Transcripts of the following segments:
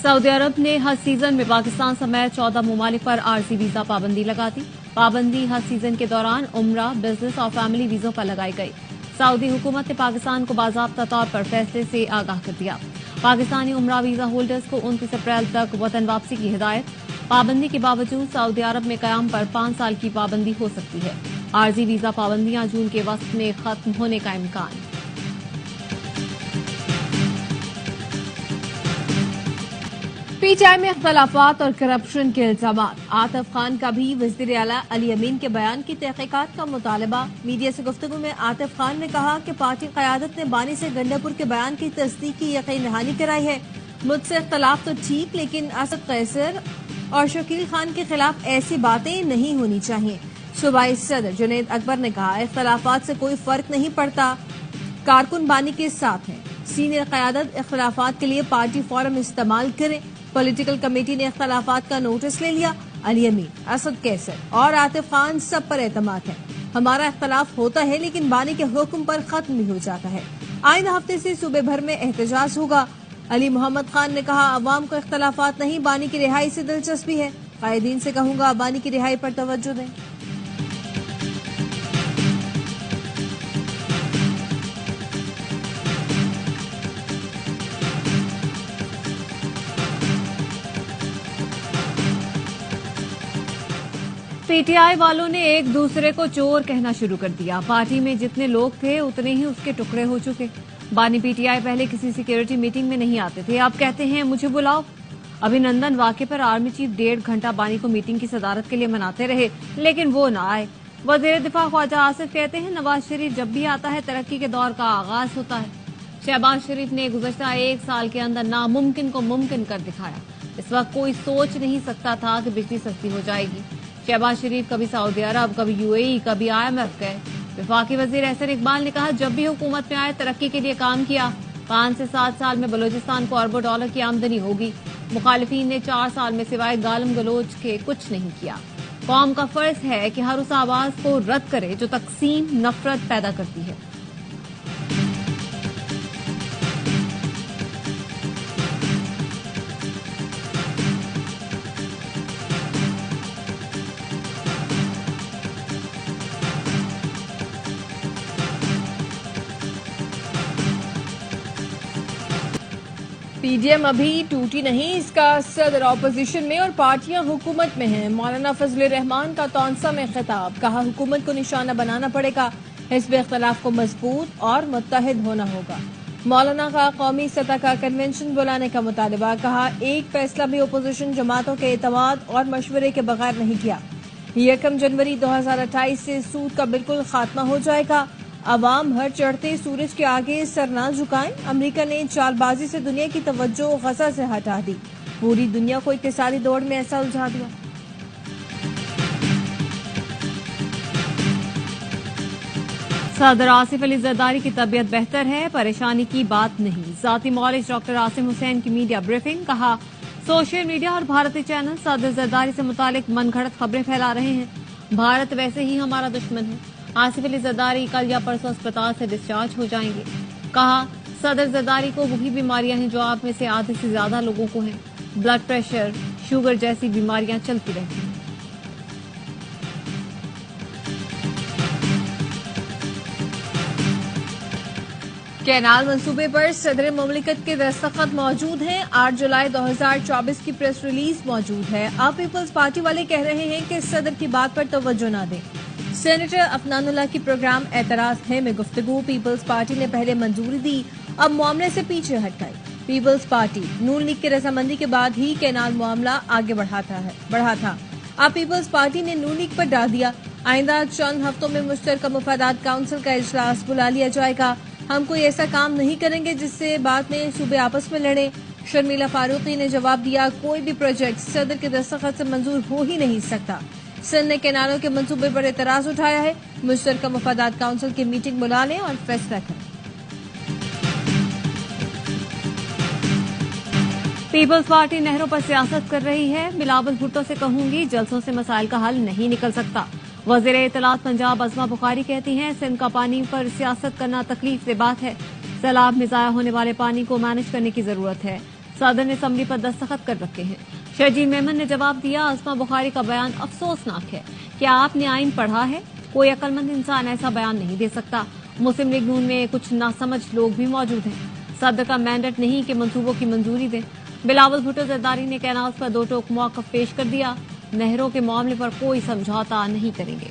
Saudi अरब ने हज season में पाकिस्तान समेत 14 ममालिक पर आरजी वीजा पाबंदी लगा दी। पाबंदी हज सीजन के दौरान उम्रा, बिजनेस और फैमिली वीजों पर लगाई गई। सऊदी हुकूमत ने पाकिस्तान को बाज़ाब्ता तौर पर फैसले से आगाह कर दिया। पाकिस्तानी उम्रा वीजा होल्डर्स को 29 अप्रैल तक वतन वापसी की हिदायत। पाबंदी के बावजूद सऊदी अरब में कयाम पर 5 साल की पाबंदी हो सकती है। आरजी वीजा पाबंदियां जून के वक्त में खत्म होने का इम्कान। पीटीआई में इख्तलाफात और करप्शन के इल्जामात। आतिफ खान का भी वज़ीर आला अली अमीन के बयान की तहकीकात का मुतालबा। मीडिया से गुफ्तगू में आतिफ खान ने कहा कि पार्टी क़यादत ने बानी से गंडापुर के बयान की तस्दीक की यकीन दहानी कराई है। मुझसे इख्तलाफ तो ठीक, लेकिन असद कैसर और शकील खान के खिलाफ ऐसी बातें नहीं होनी चाहिए। सूबाई सदर जुनैद अकबर ने कहा, इख्तलाफात से कोई फर्क नहीं पड़ता, कारकुन बानी के साथ हैं। सीनियर क़यादत इख्तलाफात के लिए पार्टी फोरम इस्तेमाल करें। पॉलिटिकल कमेटी ने इख्तलाफात का नोटिस ले लिया। अली अमीन, असद कैसर और आतिफ खान सब पर एतमाद है। हमारा इख्तलाफ होता है, लेकिन बानी के हुक्म पर खत्म भी हो जाता है। आइंदा हफ्ते से सूबे भर में एहतजाज होगा। अली मोहम्मद खान ने कहा, अवाम को इख्तलाफात नहीं, बानी की रिहाई से दिलचस्पी है। कायदीन से कहूंगा बानी की रिहाई पर तवज्जो दें। पीटीआई वालों ने एक दूसरे को चोर कहना शुरू कर दिया। पार्टी में जितने लोग थे उतने ही उसके टुकड़े हो चुके। बानी पीटीआई पहले किसी सिक्योरिटी मीटिंग में नहीं आते थे, अब कहते हैं मुझे बुलाओ। अभिनंदन वाक़े पर आर्मी चीफ 1.5 घंटा बानी को मीटिंग की सदारत के लिए मनाते रहे, लेकिन वो ना आए। वज़ीर दिफा ख्वाजा आसिफ कहते हैं, नवाज शरीफ जब भी आता है तरक्की के दौर का आगाज होता है। शहबाज शरीफ ने गुज़श्ता 1 साल के अंदर नामुमकिन को मुमकिन कर दिखाया। इस वक्त कोई सोच नहीं सकता था कि बिजली सस्ती हो जाएगी। शहबाज शरीफ कभी सऊदी अरब, कभी यूएई, कभी IMF गए। वफाकी वजीर एहसन इकबाल ने कहा, जब भी हुकूमत में आए तरक्की के लिए काम किया। 5 से 7 साल में बलूचिस्तान को अरबों डॉलर की आमदनी होगी। मुखालिफिन ने 4 साल में सिवाय गालम गलोच के कुछ नहीं किया। कौम का फर्ज है कि हर उस आवाज को रद्द करे जो तकसीम, नफरत पैदा करती है। पीडीएम अभी टूटी नहीं, इसका सदर अपोजिशन में और पार्टियां हुकूमत में हैं। मौलाना फजल रहमान का तौंसा में खिताब, कहा हुकूमत को निशाना बनाना पड़ेगा। हिज़्ब इख्तिलाफ को मजबूत और मुत्तहिद होना होगा। मौलाना का कौमी सतह का कन्वेंशन बुलाने का मुतालबा, कहा एक फैसला भी अपोजिशन जमातों के एतमाद और मशवरे के बगैर नहीं किया। 1 जनवरी 2028 से सूद का बिल्कुल खात्मा हो जाएगा। अवाम हर चढ़ते सूरज के आगे सर ना झुकाएं। अमेरिका ने चालबाजी से दुनिया की तवज्जो गजा से हटा दी। पूरी दुनिया को इक्तिसादी दौड़ में ऐसा उलझा दिया। सदर आसिफ अली जरदारी की तबीयत बेहतर है, परेशानी की बात नहीं। जाती मौलिज डॉक्टर आसिम हुसैन की मीडिया ब्रीफिंग, कहा सोशल मीडिया और भारतीय चैनल सदर जरदारी से मुतालिक मनगढ़ंत खबरें फैला रहे हैं। भारत वैसे ही हमारा दुश्मन है। आसिफ अली जरदारी कल या परसों अस्पताल से डिस्चार्ज हो जाएंगे। कहा सदर जरदारी को वही बीमारियां हैं जो आप में से आधे से ज्यादा लोगों को हैं। ब्लड प्रेशर, शुगर जैसी बीमारियां चलती रहती हैं। कैनाल मंसूबे पर सदर मुमलिकत के दस्तखत मौजूद हैं। 8 जुलाई 2024 की प्रेस रिलीज मौजूद है। अब पीपल्स पार्टी वाले कह रहे हैं कि सदर की बात पर तवज्जो न दें। सेनेटर अफनानुल्लाह की प्रोग्राम एतराज है में गुफ्तगू, पीपल्स पार्टी ने पहले मंजूरी दी, अब मामले से पीछे हट गई। पीपल्स पार्टी नून लीग की रजामंदी के बाद ही कैनाल मामला आगे बढ़ा था। अब पीपल्स पार्टी ने नून लीग पर डाल दिया। आइंदा चंद हफ्तों में मुश्तरका मुफादात काउंसिल का इजलास बुला लिया जाएगा। हम कोई ऐसा काम नहीं करेंगे जिससे बाद में सूबे आपस में लड़े। शर्मिला फारूकी ने जवाब दिया, कोई भी प्रोजेक्ट सदर के दस्तखत से मंजूर हो ही नहीं सकता। सिंध ने कैनालों के मंसूबे पर एतराज उठाया है। मुश्तरका मुफादात काउंसिल की मीटिंग बुला लें और फैसला करें। पीपल्स पार्टी नहरों पर सियासत कर रही है। बिलावल भुट्टो से कहूंगी, जलसों से मसाइल का हल नहीं निकल सकता। वज़ीर इत्तलात पंजाब अज़मा बुखारी कहती हैं, सिंध का पानी पर सियासत करना तकलीफ से बात है। सैलाब में ज़ाया होने वाले पानी को मैनेज करने की जरूरत है। सदर ने असम्बली पर दस्तखत कर रखे हैं। शर्जील मेमन ने जवाब दिया, आजमा बुखारी का बयान अफसोसनाक है। क्या आपने आइन पढ़ा है? कोई अक्लमंद इंसान ऐसा बयान नहीं दे सकता। मुस्लिम लीग नून में कुछ नासमझ लोग भी मौजूद हैं। सदर का मैंडेट नहीं कि मंसूबों की मंजूरी दें। बिलावल भुट्टो जरदारी ने कैनाल्स पर 2 टोक मौक़िफ़ पेश कर दिया। नहरों के मामले पर कोई समझौता नहीं करेंगे।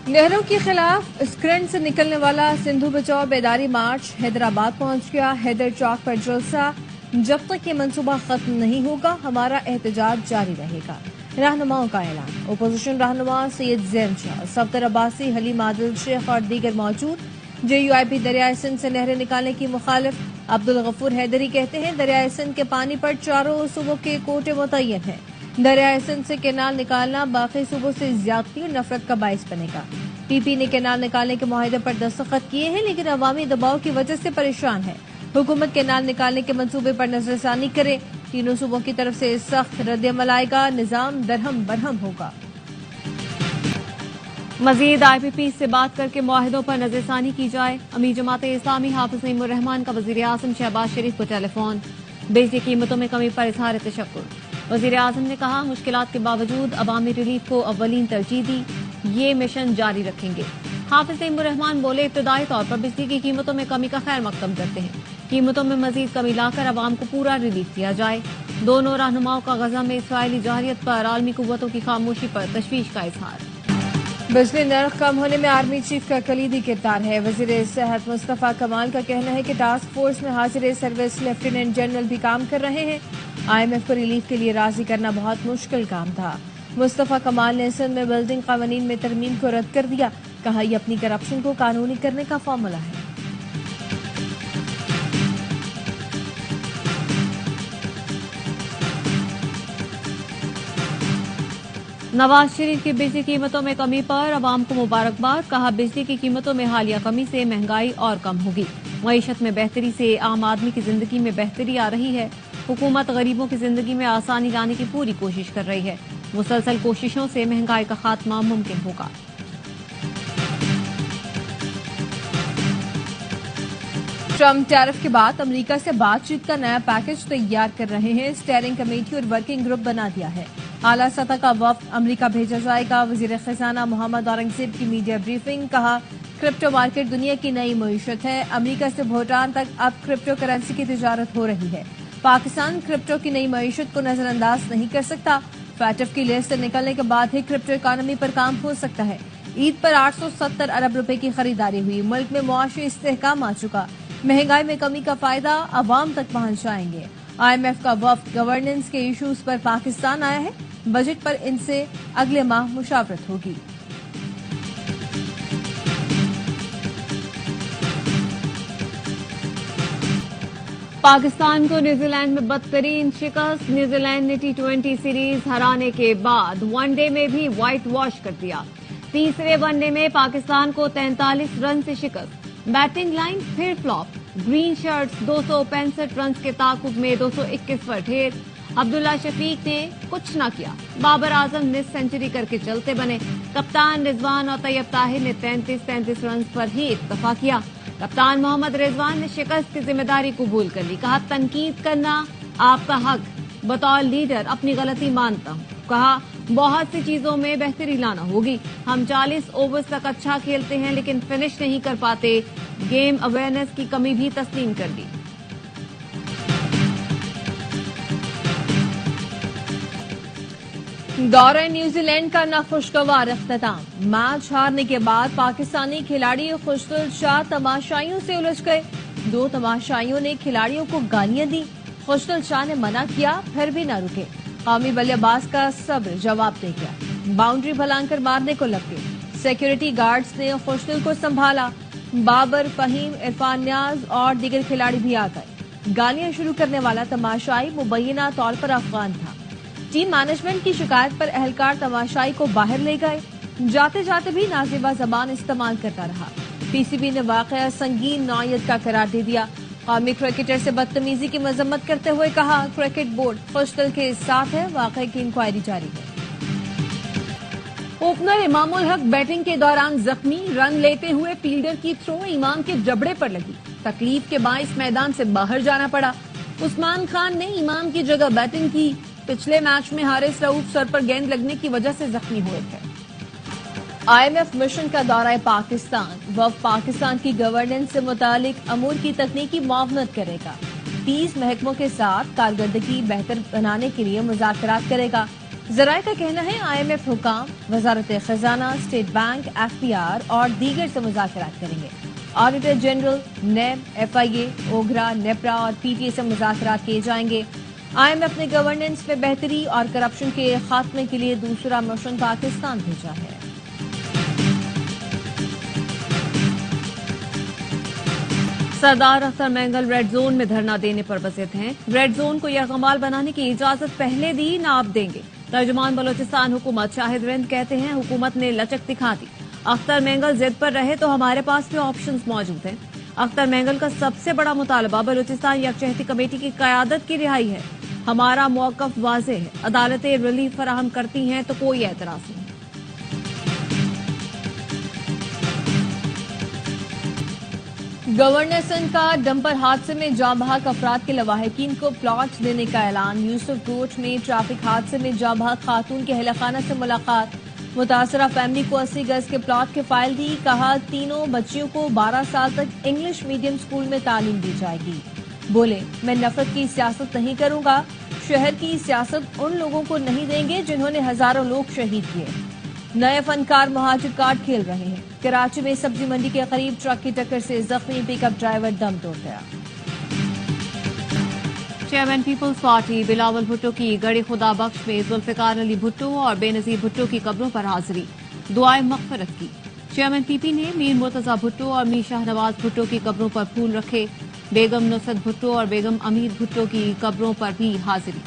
नहरों के खिलाफ स्क्रैंड से निकलने वाला सिंधु बचाओ बेदारी मार्च हैदराबाद पहुंच गया। हैदर चौक पर जलसा। जब तक ये मंसूबा खत्म नहीं होगा हमारा एहतजाज जारी रहेगा। रहनुमाओं का ऐलान। अपोजिशन रहनुमा सैयद ज़ैन शाह, सफदर अब्बासी, हलीम आदिल शेख और दीगर मौजूद। JUIP दरियाए सिंध से नहरें निकालने की मुखालिफ। अब्दुल गफूर हैदरी कहते हैं, दरियाए सिंध के पानी पर चारों सूबों के कोटे मुतय्यन हैं। दरियाए सिंध से कैनाल निकालना बाकी सूबों से ज्यादती और नफरत का बाइस बनेगा। PP ने कैनाल निकालने के मुआहदे पर दस्तखत किए हैं, लेकिन अवामी दबाव की वजह से परेशान है। हुकूमत कैनाल निकालने के मंसूबे पर नजरसानी करे। तीनों सूबों की तरफ से सख्त रद्द-ए-अमल आएगा। निजाम दरहम बरहम होगा। मजीद IPP से बात करके मुआहिदों पर नजरसानी की जाए। अमीर जमात इस्लामी हाफिज नईमुर रहमान का वजीर आजम शहबाज शरीफ को टेलीफोन। बिजली कीमतों में कमी पर इजहार तशक्कुर। वजीर आजम ने कहा, मुश्किलात के बावजूद अवामी रिलीफ को अव्वलीन तरजीह दी। ये मिशन जारी रखेंगे। हाफिज नईमुर रहमान बोले, इब्तदाई तौर पर बिजली की कीमतों में कमी का खैर मकदम करते हैं। कीमतों में मजीद कमी लाकर अवाम को पूरा रिलीफ दिया जाए। दोनों रहनुमाओं का गजा में इसराइली जाहिरियत पर आलमी कुव्वतों की खामोशी पर तशवीश का इजहार। बिजली नर्ख कम होने में आर्मी चीफ का कलीदी किरदार है। वजीर सेहत मुस्तफा कमाल का कहना है कि टास्क फोर्स में हाजिर सर्विस लेफ्टिनेंट जनरल भी काम कर रहे हैं। IMF को रिलीफ के लिए राजी करना बहुत मुश्किल काम था। मुस्तफा कमाल ने सिंध में बिल्डिंग कानून में तरमीम को रद्द कर दिया। कहा, यह अपनी करप्शन को कानूनी करने का फॉर्मूला है। नवाज शरीफ की बिजली कीमतों में कमी पर अवाम को मुबारकबाद। कहा, बिजली की कीमतों में हालिया कमी से महंगाई और कम होगी। मईशत में बेहतरी से आम आदमी की जिंदगी में बेहतरी आ रही है। हुकूमत गरीबों की जिंदगी में आसानी लाने की पूरी कोशिश कर रही है। मुसलसल कोशिशों से महंगाई का खात्मा मुमकिन होगा। ट्रम्प टैरिफ के बाद अमेरिका से बातचीत का नया पैकेज तैयार कर रहे हैं। स्टीयरिंग कमेटी और वर्किंग ग्रुप बना दिया है। आला सतह का वफ्द अमेरिका भेजा जाएगा। वजीर खजाना मोहम्मद औरंगजेब की मीडिया ब्रीफिंग। कहा, क्रिप्टो मार्केट दुनिया की नई मईशत है। अमेरिका से भूटान तक अब क्रिप्टो करेंसी की तिजारत हो रही है। पाकिस्तान क्रिप्टो की नई मईशत को नजरअंदाज नहीं कर सकता। फैटफ की लिस्ट से निकलने के बाद ही क्रिप्टो इकोनॉमी पर काम हो सकता है। ईद पर 870 अरब रुपए की खरीदारी हुई। मुल्क में मुआशी इस्तेहकाम आ चुका। महंगाई में कमी का फायदा अवाम तक पहुंच जाएंगे। IMF का वफ्द गवर्नेंस के इश्यूज पर पाकिस्तान आया है। बजट पर इनसे अगले माह मुशावरत होगी। पाकिस्तान को न्यूजीलैंड में बदतरीन शिकस्त। न्यूजीलैंड ने T20 सीरीज हराने के बाद वनडे में भी व्हाइट वॉश कर दिया। तीसरे वनडे में पाकिस्तान को 43 रन से शिकस्त। बैटिंग लाइन फिर फ्लॉप। ग्रीन शर्ट्स 265 रन के ताकुब में 221 पर ढेर। अब्दुल्ला शफीक ने कुछ न किया। बाबर आजम ने सेंचुरी करके चलते बने। कप्तान रिजवान और तैयब ताहिर ने 33 रन पर ही इक्तफा किया। कप्तान मोहम्मद रिजवान ने शिकस्त की जिम्मेदारी कबूल कर ली। कहा, तनकीद करना आपका हक। बतौर लीडर अपनी गलती मानता हूँ। कहा, बहुत सी चीजों में बेहतरी लाना होगी। हम 40 ओवर्स तक अच्छा खेलते हैं लेकिन फिनिश नहीं कर पाते। गेम अवेयरनेस की कमी भी तस्लीम कर दी। दौरे न्यूजीलैंड का नाखुशगवार इख्तिताम। मैच हारने के बाद पाकिस्तानी खिलाड़ी खुशदिल शाह तमाशाइयों से उलझ गए। 2 तमाशाइयों ने खिलाड़ियों को गालियां दी। खुशदिल शाह ने मना किया, फिर भी न रुके। कौमी बल्लेबाज का सब्र जवाब दे गया। बाउंड्री भलांकर मारने को लग गए। सिक्योरिटी गार्ड्स ने खुशदिल को संभाला। बाबर, फहीम, इरफान न्याज और दीगर खिलाड़ी भी आ गए। गालियां शुरू करने वाला तमाशाई मुबैना तौर पर अफगान था। टीम मैनेजमेंट की शिकायत पर एहलकार तमाशाई को बाहर ले गए। जाते जाते भी नाजिबा जबान इस्तेमाल करता रहा। PCB ने वाकया संगीन नौयत का करार दे दिया। قومی کرکٹر سے بدتمیزی کی مذمت کرتے ہوئے کہا کرکٹ بورڈ خوشدل کے ساتھ ہے، واقعے کی انکوائری جاری ہے۔ اوپنر امام الحق بیٹنگ کے دوران زخمی، رن لیتے ہوئے فیلڈر کی تھرو امام کے جبڑے پر لگی، تکلیف کے باعث میدان سے باہر جانا پڑا۔ عثمان خان نے امام کی جگہ بیٹنگ کی۔ پچھلے میچ میں حارث رؤف سر پر گیند لگنے کی وجہ سے زخمی ہوئے تھے۔ IMF مشن کا دورہ پاکستان، وفد پاکستان کی گورننس سے متعلق امور کی تکنیکی معاونت کرے گا، 30 محکموں کے ساتھ کارکردگی بہتر بنانے کے لیے مذاکرات کرے گا۔ ذرائع کا کہنا ہے IMF حکام وزارت خزانہ، اسٹیٹ بینک، FPR اور دیگر سے مذاکرات کریں گے۔ Auditor general, NAB, FIA، OGRA, NEPRA اور PTA سے مذاکرات کیے جائیں گے۔ IMF نے گورننس میں بہتری اور کرپشن کے خاتمے کے لیے دوسرا مشن پاکستان بھیجا ہے۔ سردار اختر مینگل ریڈ زون میں دھرنا دینے پر بضد ہیں۔ ریڈ زون کو یرغمال بنانے کی اجازت پہلے دی، نہ اب دیں گے۔ ترجمان بلوچستان حکومت شاہد رند کہتے ہیں حکومت نے لچک دکھا دی، اختر مینگل ضد پر رہے تو ہمارے پاس بھی آپشنز موجود ہیں۔ اختر مینگل کا سب سے بڑا مطالبہ بلوچستان یکجہتی کمیٹی کی قیادت کی رہائی ہے۔ ہمارا موقف واضح ہے، عدالتیں ریلیف فراہم کرتی ہیں تو کوئی اعتراض نہیں۔ گورنر سندھ کا ڈمپر حادثے میں جاں بحق افراد کے لواحقین کو پلاٹ دینے کا اعلان۔ یوسف کوٹ میں ٹریفک حادثے میں جاں بحق خاتون کے اہل خانہ سے ملاقات، متاثرہ فیملی کو 80 گز کے پلاٹ کی فائل دی، کہا تینوں بچیوں کو 12 سال تک انگلش میڈیم اسکول میں تعلیم دی جائے گی۔ بولے میں نفرت کی سیاست نہیں کروں گا، شہر کی سیاست ان لوگوں کو نہیں دیں گے جنہوں نے ہزاروں لوگ شہید کیے۔ نئے فنکار مہاجر کارڈ کھیل رہے ہیں۔ کراچی میں سبزی منڈی کے قریب ٹرک کی ٹکر سے زخمی پک اپ ڈرائیور دم توڑ گیا۔ Chairman people's party Bilawal Bhutto کی گڑی خدا بخش میں ذوالفقار علی بھٹو اور بے نظیر بھٹو کی قبروں پر حاضری، دعائے مغفرت کی۔ چیئرمین پی پی نے میر مرتضی بھٹو اور میر شاہ نواز بھٹو کی قبروں پر پھول رکھے، بیگم نصرت بھٹو اور بیگم امیر بھٹو کی قبروں پر بھی حاضری۔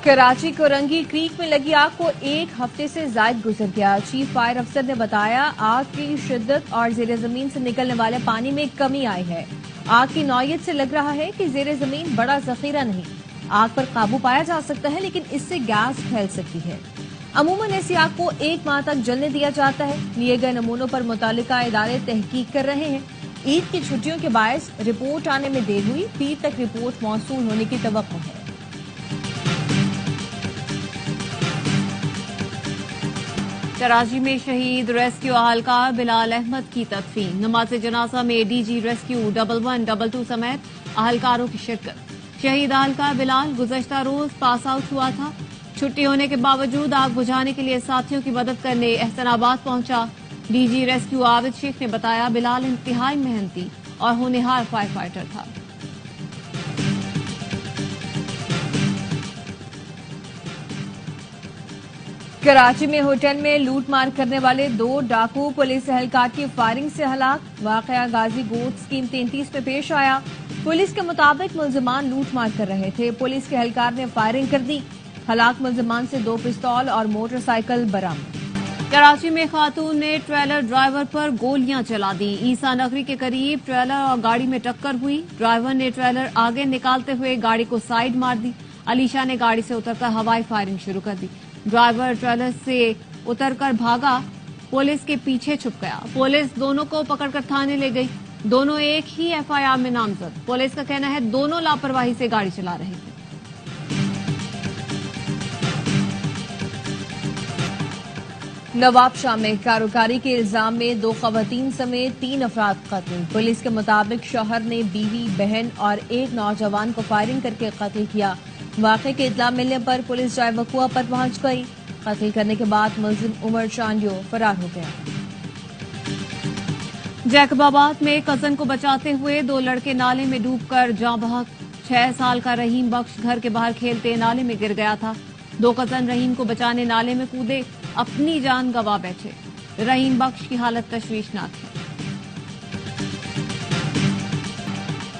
کراچی کورنگی کریک میں لگی آگ کو 1 ہفتے سے زائد گزر گیا۔ چیف فائر افسر نے بتایا آگ کی شدت اور زیر زمین سے نکلنے والے پانی میں کمی آئی ہے۔ آگ کی نوعیت سے لگ رہا ہے کہ زیر زمین بڑا ذخیرہ نہیں۔ آگ پر قابو پایا جا سکتا ہے لیکن اس سے گیس پھیل سکتی ہے۔ عموماً ایسی آگ کو 1 ماہ تک جلنے دیا جاتا ہے۔ لیے گئے نمونوں پر متعلقہ ادارے تحقیق کر رہے ہیں۔ عید کی چھٹیوں کے باعث رپورٹ آنے میں دیر ہوئی، پیر تک رپورٹ موصول ہونے کی توقع ہے۔ کراچی میں شہید ریسکیو اہلکار بلال احمد کی تدفین، نماز جنازہ میں ڈی جی ریسکیو 1122 سمیت اہلکاروں کی شرکت۔ شہید اہلکار بلال گزشتہ روز پاس آؤٹ ہوا تھا، چھٹی ہونے کے باوجود آگ بجھانے کے لیے ساتھیوں کی مدد کرنے احسن آباد پہنچا۔ ڈی جی ریسکیو عابد شیخ نے بتایا بلال انتہائی محنتی اور ہونہار فائر فائٹر تھا۔ کراچی میں ہوٹل میں لوٹ مار کرنے والے 2 ڈاکو پولیس اہلکار کی فائرنگ سے ہلاک، واقعہ غازی گوٹ اسکیم 33 میں پیش آیا۔ پولیس کے مطابق ملزمان لوٹ مار کر رہے تھے، پولیس کے اہلکار نے فائرنگ کر دی، ہلاک ملزمان سے 2 پستول اور موٹر سائیکل برآمد۔ کراچی میں خاتون نے ٹریلر ڈرائیور پر گولیاں چلا دی، عیسیٰ نگری کے قریب ٹریلر اور گاڑی میں ٹکر ہوئی، ڈرائیور نے ٹریلر آگے نکالتے ہوئے گاڑی کو سائیڈ مار دی، علیشہ نے گاڑی سے اتر کر ہوائی فائرنگ شروع کر دی، ڈرائیور ٹریلر سے اتر کر بھاگا، پولیس کے پیچھے چھپ گیا، پولیس دونوں کو پکڑ کر تھانے لے گئی، دونوں ایک ہی FIR میں نامزد، پولیس کا کہنا ہے دونوں لاپرواہی سے گاڑی چلا رہے تھے۔ نواب شاہ میں کاروکاری کے الزام میں 2 خواتین سمیت 3 افراد قتل، پولیس کے مطابق شوہر نے بیوی، بہن اور ایک نوجوان کو فائرنگ کر کے قتل کیا، واقعے کی اطلاع ملنے پر پولیس جائے وقوع پر پہنچ گئی، قتل کرنے کے بعد ملزم عمر چانڈیو فرار ہو گیا۔ جیکب آباد میں کزن کو بچاتے ہوئے 2 لڑکے نالے میں ڈوب کر جاں بحق، 6 سال کا رحیم بخش گھر کے باہر کھیلتے نالے میں گر گیا تھا، 2 کزن رحیم کو بچانے نالے میں کودے، اپنی جان گنوا بیٹھے، رحیم بخش کی حالت تشویشناک ہے۔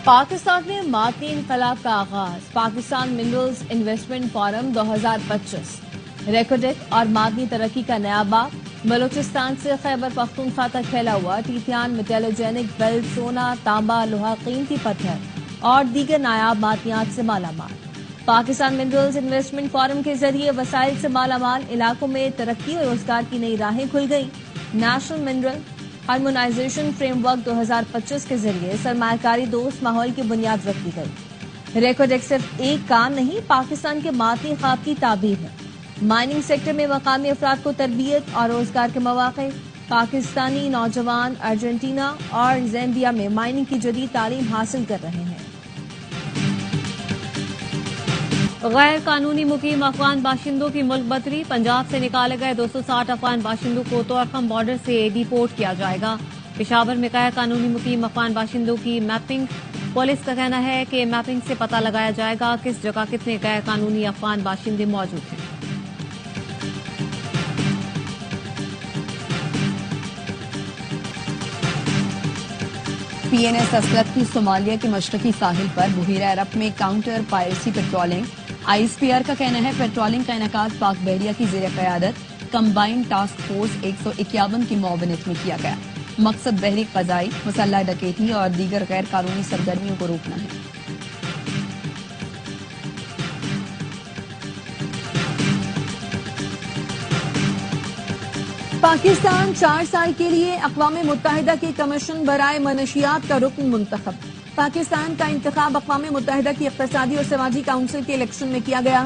پاکستان میں معدنی انقلاب کا آغاز، Pakistan minerals investment forum 2025، Reko Diq اور معدنی ترقی کا نیا باب، बलूचिस्तान से खैबर पख्तूनख्वा तक फैला हुआ टीथियान मेटेलोजेनिक बेल्ट सोना, तांबा, लोहा, कीमती पत्थर और दीगर नायाब मादनियात से मालामाल। पाकिस्तान मिनरल्स इन्वेस्टमेंट फोरम के जरिए वसाइल से मालामाल इलाकों में तरक्की और रोजगार की नई राहें खुल गई। नेशनल मिनरल हार्मोनाइजेशन फ्रेमवर्क 2025 के जरिए सरमायाकारी दोस्त माहौल की बुनियाद रखी गई। रेकॉर्ड एक सिर्फ एक काम नहीं, पाकिस्तान के माती ख्वाब की ताबीर है। माइनिंग सेक्टर में मकामी अफराद को तरबियत और रोजगार के मौके। पाकिस्तानी नौजवान अर्जेंटीना और ज़ैम्बिया में माइनिंग की जदीद तालीम हासिल कर रहे हैं। गैर कानूनी मुकीम अफगान बाशिंदों की मुल्क बदरी। पंजाब से निकाले गए 260 अफगान बाशिंदों को तोरखम बॉर्डर से डिपोर्ट किया जाएगा। पेशावर में गैर कानूनी मुकीम अफगान बाशिंदों की मैपिंग। पुलिस का कहना है कि मैपिंग से पता लगाया जाएगा किस जगह कितने गैर कानूनी अफगान बाशिंदे मौजूद हैं। PNS असलत की सोमालिया के मशरकी साहिल पर बुहीरा अरब में काउंटर पायरेसी पेट्रोलिंग। ISPR का कहना है पेट्रोलिंग का इनकाद पाक बहरिया की जेर क़यादत कंबाइंड टास्क फोर्स 151 की मुआवनत में किया गया। मकसद बहरी क़ज़ाई, मुसल्लह डकैती और दीगर गैर कानूनी सरगर्मियों को रोकना है। पाकिस्तान 4 साल के लिए अक़वाम मुत्तहिदा के कमीशन बराए मनशियात का रुकन मुंतखब। पाकिस्तान का इंतखाब अक़वाम मुत्तहिदा की इक़्तिसादी और समाजी काउंसिल के इलेक्शन में किया गया।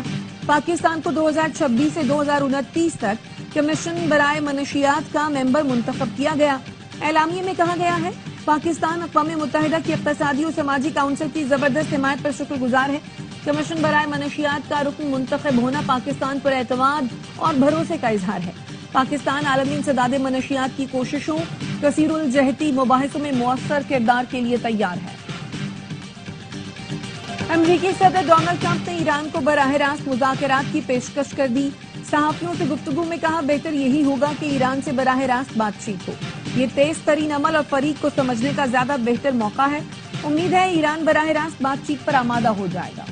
पाकिस्तान को 2026 से 2029 तक कमीशन बराए मनशियात का मेंबर मुंतखब किया गया। एलामिये में कहा गया है पाकिस्तान अक़वाम मुत्तहिदा की इक़्तिसादी और समाजी काउंसिल की जबरदस्त हिमायत पर शुक्रगुजार है। कमीशन बराए मनशियात का रुकन मुंतखब होना पाकिस्तान पर एतमाद और भरोसे का इजहार है। पाकिस्तान आलमी इंसदाद मनशियात की कोशिशों कसीरुल जहती मुबाहिसों में मुअस्सर किरदार के लिए तैयार है। अमरीकी सदर डोनाल्ड ट्रंप ने ईरान को बराह रास्त मुज़ाकरात की पेशकश कर दी। सहाफियों से गुफ्तगू में कहा बेहतर यही होगा कि ईरान से बराह रास्त बातचीत हो। ये तेज तरीन अमल और फरीक को समझने का ज्यादा बेहतर मौका है। उम्मीद है ईरान बराह रास्त बातचीत पर आमादा हो जाएगा।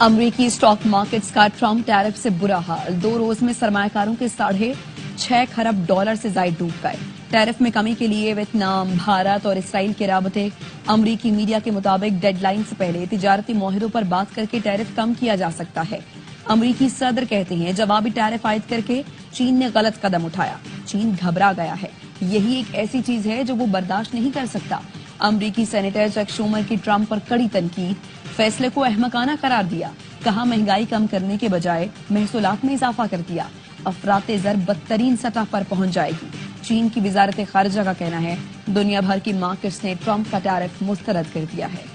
अमरीकी स्टॉक मार्केट्स का ट्रंप टैरिफ से बुरा हाल। 2 रोज में सरमायाकारों के $6.5 खरब से जायद डूब गए। टैरिफ में कमी के लिए वियतनाम, भारत और इसराइल के राबते। अमरीकी मीडिया के मुताबिक डेडलाइन से पहले तिजारती मुआहदों पर बात करके टैरिफ कम किया जा सकता है। अमरीकी सदर कहते हैं जवाबी टैरिफ आयद करके चीन ने गलत कदम उठाया। चीन घबरा गया है। यही एक ऐसी चीज है जो वो बर्दाश्त नहीं कर सकता। अमरीकी सेनेटर चक शूमर की ट्रंप पर कड़ी तनकीद। फैसले को अहमकाना करार दिया। कहा महंगाई कम करने के बजाय महसूलात में इजाफा कर दिया। अफराते ज़र बदतरीन सतह पर पहुंच जाएगी। चीन की वजारत खारजा का कहना है दुनिया भर की मार्केट्स ने ट्रंप का टैरिफ मुस्तरद कर दिया है।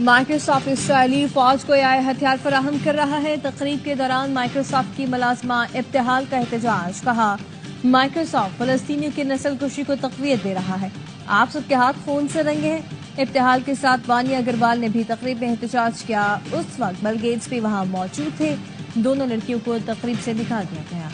माइक्रोसॉफ्ट इसराइली फौज को आए हथियार फराहम कर रहा है। तकरीब के दौरान माइक्रोसॉफ्ट की मुलाजमा इब्तिहाल का एहतजाज। कहा माइक्रोसॉफ्ट फलस्तीनियों की नस्लकुशी को तक़वियत दे रहा है। आप सबके हाथ खून से रंगे हैं। इब्तिहाल के साथ वानिया अग्रवाल ने भी तकरीब में एहतजाज किया। उस वक्त बिल गेट्स भी वहां मौजूद थे। दोनों लड़कियों को तकरीब से निकाल दिया गया।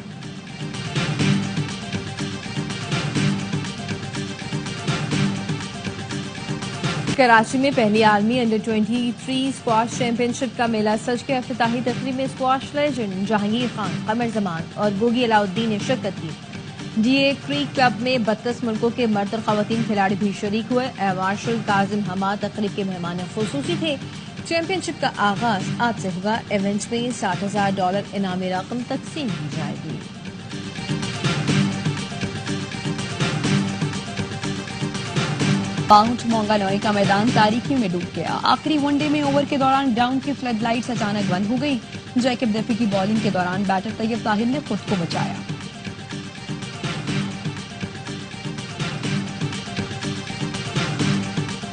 कराची में पहली आलमी अंडर 23 स्क्वाश चैंपियनशिप का मेला सज के इफ्तिताही तकरीब में स्क्वाश लेजेंड जहांगीर खान, कमर जमान और गोगी अलाउद्दीन ने शिरकत की। डीए क्रीक क्लब में 32 मुल्कों के मर्द और खवातीन खिलाड़ी भी शरीक हुए। एयर मार्शल काजिम हमाद तकरीब के मेहमान खुसूसी थे। चैंपियनशिप का आगाज आज से होगा। इवेंट में $60,000 इनामी रकम तकसीम की जाएगी। माउंट मोंगानोई का मैदान तारीकी में डूब गया। आखिरी वनडे में ओवर के दौरान ग्राउंड की फ्लड लाइट्स अचानक बंद हो गई। जैकब डेफी की बॉलिंग के दौरान बैटर तैयब ताहिर ने खुद को बचाया।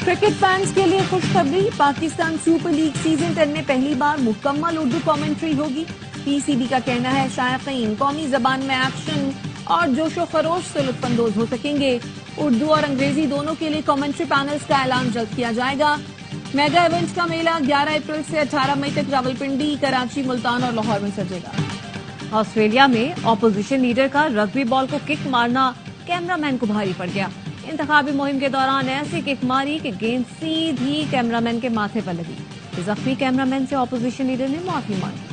क्रिकेट फैंस के लिए खुशखबरी। पाकिस्तान सुपर लीग सीजन 10 में पहली बार मुकम्मल उर्दू कमेंट्री होगी। पीसीबी का कहना है शायकीन कौमी जबान में एक्शन और जोशो खरोश से लुत्फानंदोज हो सकेंगे। उर्दू और अंग्रेजी दोनों के लिए कमेंट्री पैनल्स का ऐलान जल्द किया जाएगा। मेगा इवेंट्स का मेला 11 अप्रैल से 18 मई तक रावलपिंडी, कराची, मुल्तान और लाहौर में सजेगा। ऑस्ट्रेलिया में ऑपोजिशन लीडर का रग्बी बॉल को किक मारना कैमरामैन को भारी पड़ गया। इंतखाबी मुहिम के दौरान ऐसी किक मारी कि गेंद सीधी कैमरामैन के माथे पर लगी। जख्मी कैमरामैन से ऑपोजिशन लीडर ने माफी मांगी।